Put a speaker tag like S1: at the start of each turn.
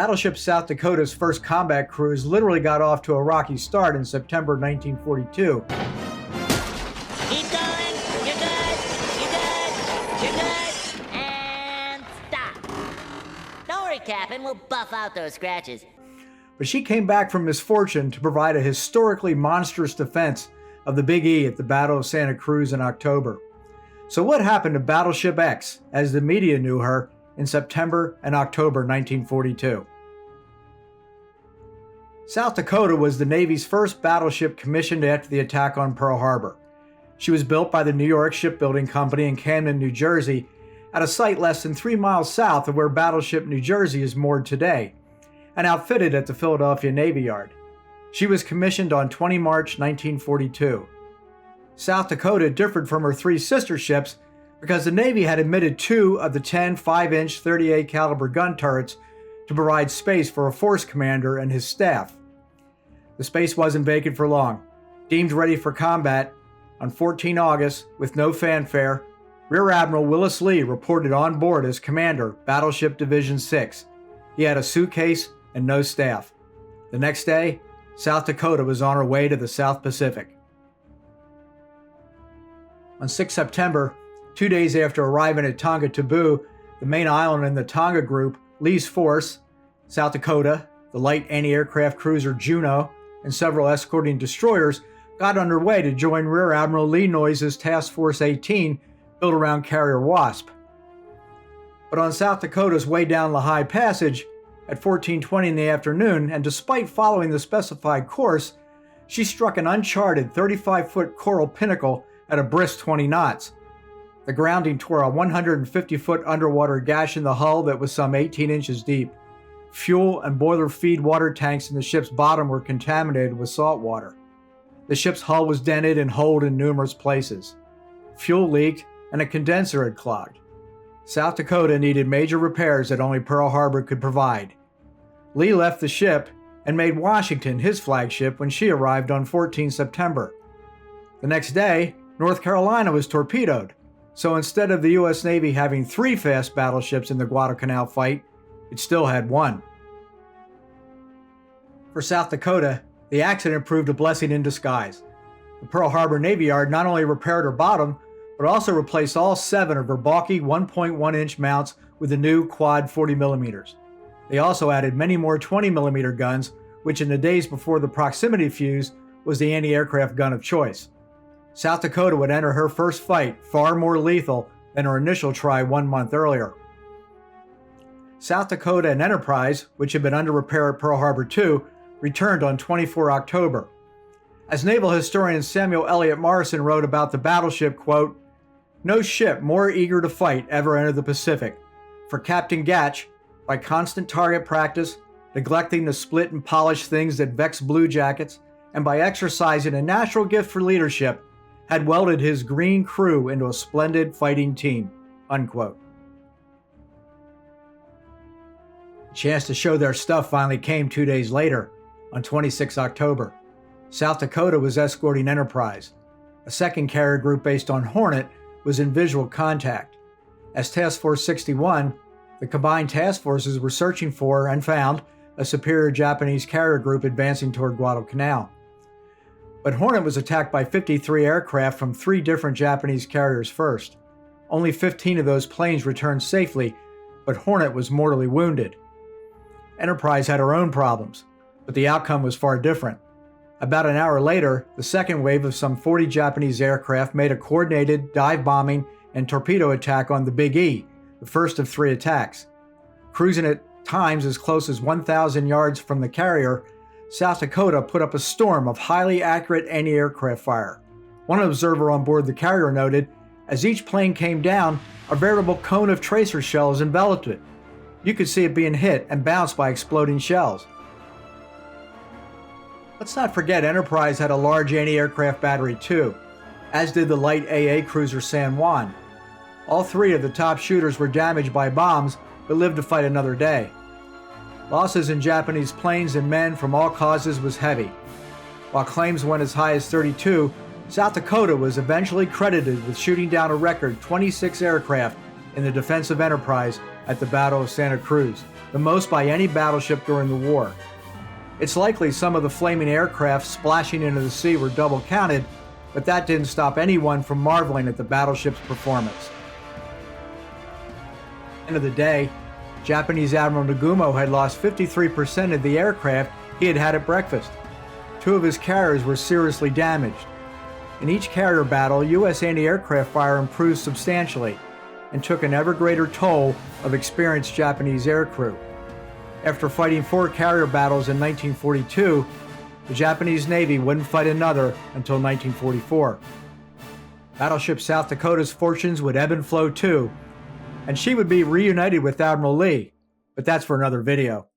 S1: Battleship South Dakota's first combat cruise literally got off to a rocky start in September 1942.
S2: Keep going. You're good. You're good. You're good. And stop. Don't worry, Captain. We'll buff out those scratches.
S1: But she came back from misfortune to provide a historically monstrous defense of the Big E at the Battle of Santa Cruz in October. So what happened to Battleship X, as the media knew her, in September and October 1942? South Dakota was the Navy's first battleship commissioned after the attack on Pearl Harbor. She was built by the New York Shipbuilding Company in Camden, New Jersey, at a site less than 3 miles south of where Battleship New Jersey is moored today, and outfitted at the Philadelphia Navy Yard. She was commissioned on 20 March 1942. South Dakota differed from her 3 sister ships because the Navy had omitted 2 of the 10 5-inch 38 caliber gun turrets to provide space for a force commander and his staff. The space wasn't vacant for long. Deemed ready for combat, on 14 August, with no fanfare, Rear Admiral Willis Lee reported on board as commander, Battleship Division 6. He had a suitcase and no staff. The next day, South Dakota was on her way to the South Pacific. On 6 September, 2 days after arriving at Tonga Tabou, the main island in the Tonga group, Lee's force, South Dakota, the light anti-aircraft cruiser Juno, and several escorting destroyers got underway to join Rear Admiral Lee Noyes' Task Force 18 built around Carrier Wasp. But on South Dakota's way down Lehigh Passage, at 14:20 in the afternoon, and despite following the specified course, she struck an uncharted 35-foot coral pinnacle at a brisk 20 knots. The grounding tore a 150-foot underwater gash in the hull that was some 18 inches deep. Fuel and boiler feed water tanks in the ship's bottom were contaminated with salt water. The ship's hull was dented and holed in numerous places. Fuel leaked and a condenser had clogged. South Dakota needed major repairs that only Pearl Harbor could provide. Lee left the ship and made Washington his flagship when she arrived on 14 September. The next day, North Carolina was torpedoed, so instead of the U.S. Navy having 3 fast battleships in the Guadalcanal fight, it still had 1. For South Dakota, the accident proved a blessing in disguise. The Pearl Harbor Navy Yard not only repaired her bottom, but also replaced all 7 of her bulky 1.1-inch mounts with a new quad 40mm. They also added many more 20mm guns, which in the days before the proximity fuse was the anti-aircraft gun of choice. South Dakota would enter her first fight far more lethal than her initial try 1 month earlier. South Dakota and Enterprise, which had been under repair at Pearl Harbor II, returned on 24 October. As naval historian Samuel Eliot Morrison wrote about the battleship, quote, "No ship more eager to fight ever entered the Pacific. For Captain Gatch, by constant target practice, neglecting to split and polish things that vex bluejackets, and by exercising a natural gift for leadership, had welded his green crew into a splendid fighting team." Unquote. The chance to show their stuff finally came 2 days later, on 26 October. South Dakota was escorting Enterprise. A second carrier group based on Hornet was in visual contact. As Task Force 61, the combined task forces were searching for and found a superior Japanese carrier group advancing toward Guadalcanal. But Hornet was attacked by 53 aircraft from 3 different Japanese carriers first. Only 15 of those planes returned safely, but Hornet was mortally wounded. Enterprise had her own problems, but the outcome was far different. About an hour later, the second wave of some 40 Japanese aircraft made a coordinated dive-bombing and torpedo attack on the Big E, the first of 3 attacks. Cruising at times as close as 1,000 yards from the carrier, South Dakota put up a storm of highly accurate anti-aircraft fire. One observer on board the carrier noted, as each plane came down, a veritable cone of tracer shells enveloped it. You could see it being hit and bounced by exploding shells. Let's not forget Enterprise had a large anti-aircraft battery too, as did the light AA cruiser San Juan. All 3 of the top shooters were damaged by bombs, but lived to fight another day. Losses in Japanese planes and men from all causes was heavy. While claims went as high as 32, South Dakota was eventually credited with shooting down a record 26 aircraft in the defense of Enterprise at the Battle of Santa Cruz. the most by any battleship during the war. It's likely some of the flaming aircraft splashing into the sea were double counted, but that didn't stop anyone from marveling at the battleship's performance. At the end of the day, Japanese Admiral Nagumo had lost 53% of the aircraft he had had at breakfast. 2 of his carriers were seriously damaged. In each carrier battle, U.S. anti-aircraft fire improved substantially and took an ever greater toll of experienced Japanese aircrew. After fighting 4 carrier battles in 1942, the Japanese Navy wouldn't fight another until 1944. Battleship South Dakota's fortunes would ebb and flow too, and she would be reunited with Admiral Lee, but that's for another video.